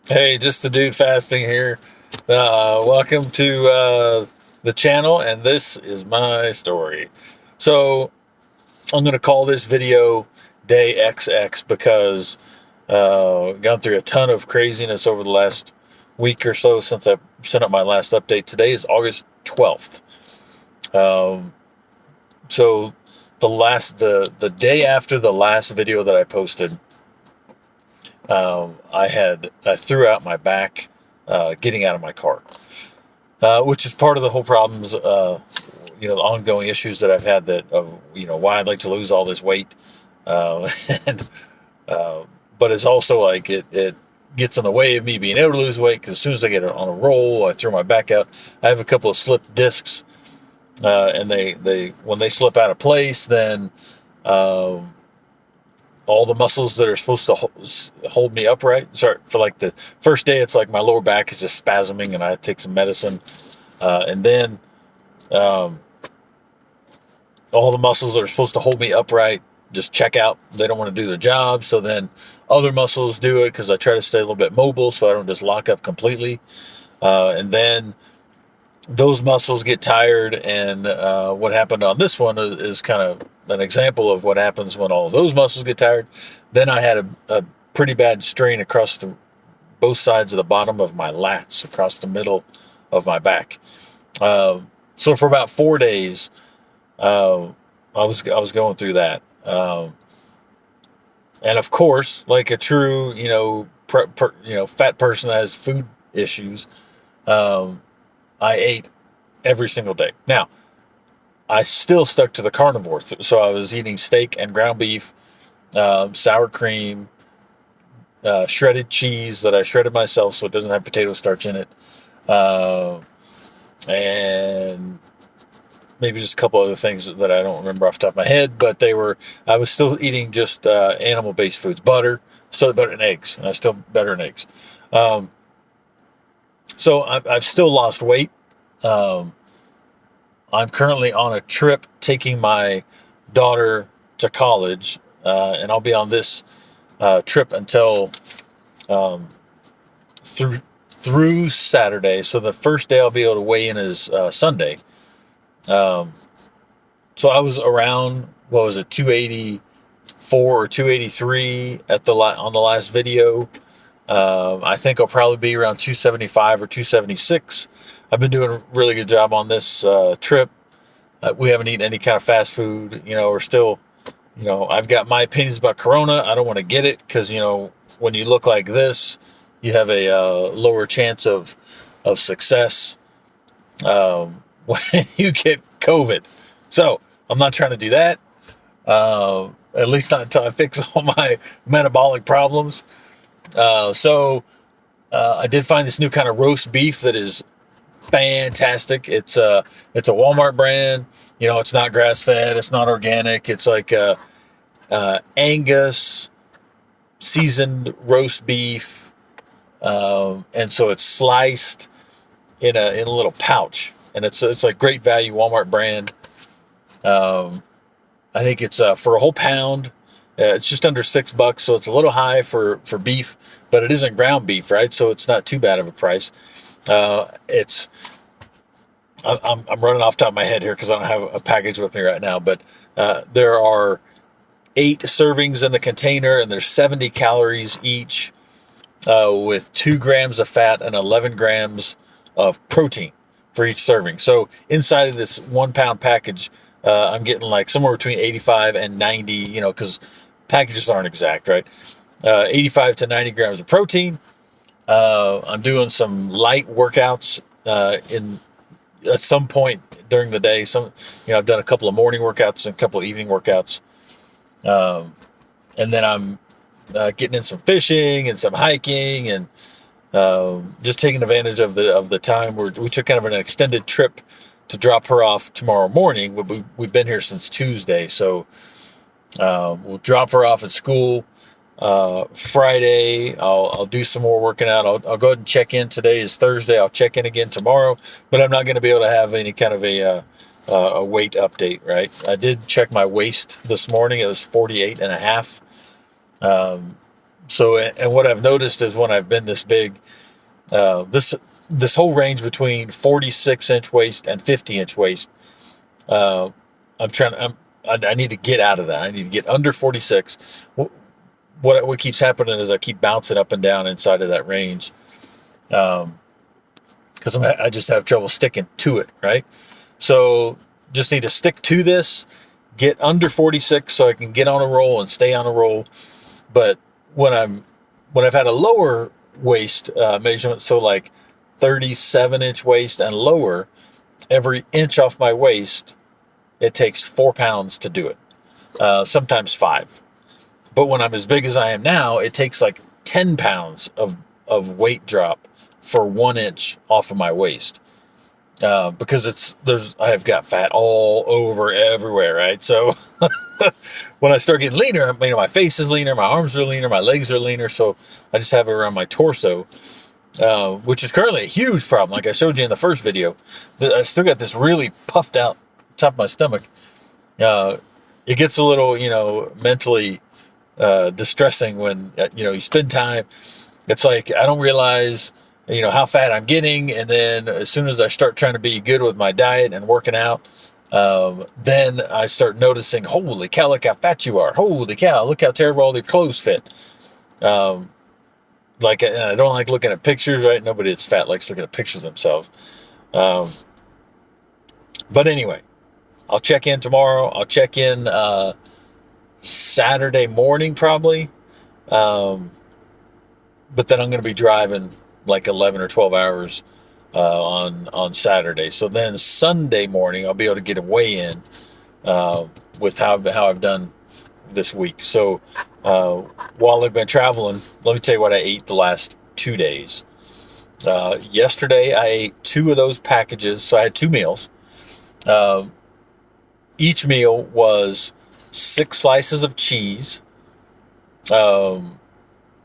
Hey, just the dude fasting here. Welcome to the channel, and this is my story. So, I'm going to call this video Day XX because gone through a ton of craziness over the last week or so since I sent up my last update. Today is August 12th. Um, so, the day after the last video that I posted, I threw out my back getting out of my car, which is part of the whole problems. The ongoing issues that I've had that of why I'd like to lose all this weight, uh, and uh, but it's also like it gets in the way of me being able to lose weight because as soon as I get on a roll, I throw my back out. I have a couple of slipped discs, and they when they slip out of place, then um, all the muscles that are supposed to hold me upright. Sorry, for like the first day, it's like my lower back is just spasming, and I take some medicine, and then um, all the muscles that are supposed to hold me upright just check out. They don't want to do their job, so then other muscles do it because I try to stay a little bit mobile, so I don't just lock up completely, and then those muscles get tired. And what happened on this one is kind of an example of what happens when all of those muscles get tired. Then I had a pretty bad strain across both sides of the bottom of my lats, across the middle of my back. So for about 4 days, uh, I was going through that. And of course, like a true fat person that has food issues, um, I ate every single day. Now, I still stuck to the carnivore. So I was eating steak and ground beef, sour cream, shredded cheese that I shredded myself so it doesn't have potato starch in it, uh, and maybe just a couple other things that I don't remember off the top of my head. But I was still eating just animal-based foods, still butter and eggs, and I still butter and eggs. Um, so I've still lost weight. Um, I'm currently on a trip taking my daughter to college, and I'll be on this trip until um, through through Saturday. So the first day I'll be able to weigh in is Sunday. Um, so I was around, what was it, 284 or 283 on the last video. I think I'll probably be around 275 or 276. I've been doing a really good job on this trip. We haven't eaten any kind of fast food. We're still, I've got my opinions about Corona. I don't want to get it because, when you look like this, you have a lower chance of success when you get COVID. So I'm not trying to do that. At least not until I fix all my metabolic problems. I did find this new kind of roast beef that is fantastic. It's a Walmart brand. It's not grass fed. It's not organic. It's like Angus seasoned roast beef, and so it's sliced in a little pouch, and it's like great value Walmart brand. Um, I think it's for a whole pound. It's just under $6, so it's a little high for beef, but it isn't ground beef, right? So it's not too bad of a price. It's I'm running off the top of my head here because I don't have a package with me right now, but there are 8 servings in the container, and there's 70 calories each, with 2 grams of fat and 11 grams of protein for each serving. So inside of this 1 pound package, I'm getting like somewhere between 85 and 90, because packages aren't exact, right? 85 to 90 grams of protein. I'm doing some light workouts in at some point during the day. I've done a couple of morning workouts and a couple of evening workouts. And then I'm getting in some fishing and some hiking, and just taking advantage of the time where we took kind of an extended trip to drop her off tomorrow morning. We've been here since Tuesday, so we'll drop her off at school Friday. I'll do some more working out. I'll go ahead and check in. Today is Thursday. I'll check in again tomorrow, but I'm not going to be able to have any kind of a weight update, right? I did check my waist this morning. It was 48 and a half. So, and what I've noticed is when I've been this big, this whole range between 46-inch waist and 50-inch waist, uh, I need to get out of that. I need to get under 46. What keeps happening is I keep bouncing up and down inside of that range, because I just have trouble sticking to it, right? So just need to stick to this, get under 46 so I can get on a roll and stay on a roll. But when I've had a lower waist measurement, so like 37-inch waist and lower, every inch off my waist, it takes 4 pounds to do it. Sometimes 5. But when I'm as big as I am now, it takes like 10 pounds of weight drop for 1 inch off of my waist. Because I have got fat all over everywhere, right? So when I start getting leaner, my face is leaner, my arms are leaner, my legs are leaner. So I just have it around my torso, which is currently a huge problem. Like I showed you in the first video, I still got this really puffed out top of my stomach. It gets a little, mentally distressing when, you spend time. It's like, I don't realize, how fat I'm getting. And then as soon as I start trying to be good with my diet and working out, then I start noticing, holy cow, look how fat you are. Holy cow, look how terrible all your clothes fit. Like, I don't like looking at pictures, right? Nobody that's fat likes looking at pictures of themselves. But anyway, I'll check in tomorrow. I'll check in Saturday morning probably. But then I'm going to be driving like 11 or 12 hours on Saturday. So then Sunday morning, I'll be able to get a weigh-in with how I've done this week. So while I've been traveling, let me tell you what I ate the last 2 days. Yesterday, I ate 2 of those packages. So I had 2 meals. Each meal was 6 slices of cheese and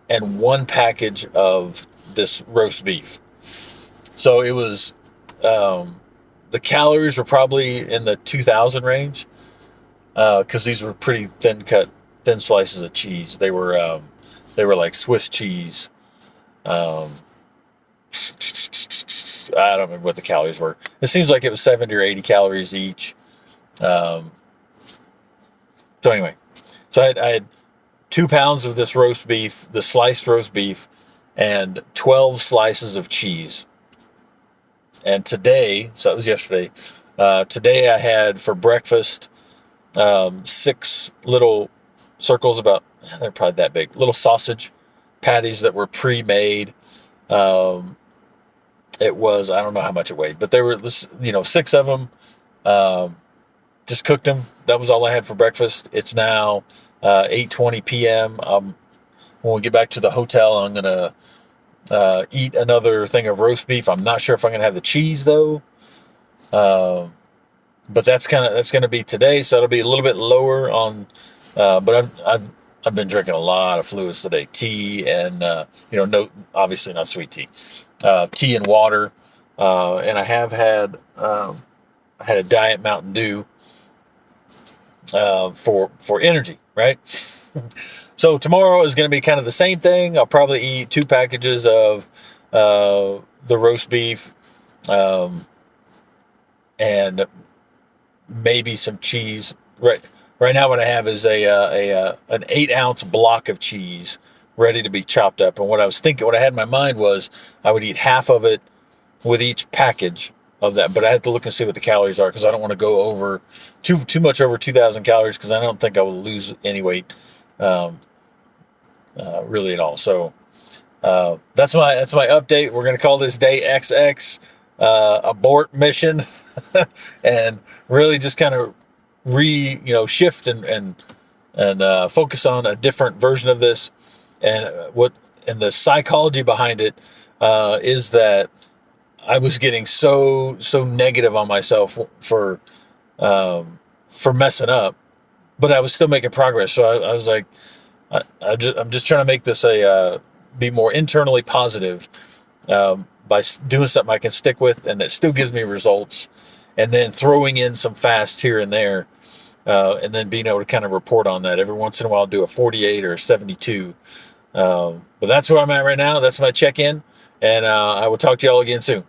1 package of this roast beef. So it was, the calories were probably in the 2,000 range, because these were pretty thin slices of cheese. They were like Swiss cheese. I don't remember what the calories were. It seems like it was 70 or 80 calories each. So anyway, so I had 2 pounds of this roast beef, the sliced roast beef, and 12 slices of cheese. And today, so that was yesterday, today I had for breakfast 6 little circles, they're probably that big, little sausage patties that were pre-made. It was, I don't know how much it weighed, but they were, 6 of them. Just cooked them. That was all I had for breakfast. It's now 8:20 p.m. When we get back to the hotel, I'm gonna eat another thing of roast beef. I'm not sure if I'm gonna have the cheese though, but that's gonna be today. So it'll be a little bit lower on. But I've been drinking a lot of fluids today. Tea and no, obviously not sweet tea. Tea and water, and I have had a Diet Mountain Dew for energy, right? So tomorrow is going to be kind of the same thing. I'll probably eat 2 packages of the roast beef, and maybe some cheese. Right now, what I have is an 8-ounce block of cheese ready to be chopped up. And what I had in my mind was I would eat half of it with each package of that, but I have to look and see what the calories are, because I don't want to go over too much over 2,000 calories, because I don't think I will lose any weight really at all. So that's my update. We're going to call this day XX, abort mission, and really just kind of shift and focus on a different version of this. And the psychology behind it is that I was getting so negative on myself for messing up, but I was still making progress. So I was like, I'm just trying to make this be more internally positive by doing something I can stick with and that still gives me results, and then throwing in some fast here and there, and then being able to kind of report on that every once in a while. Do a 48 or a 72. But that's where I'm at right now. That's my check-in, and I will talk to y'all again soon.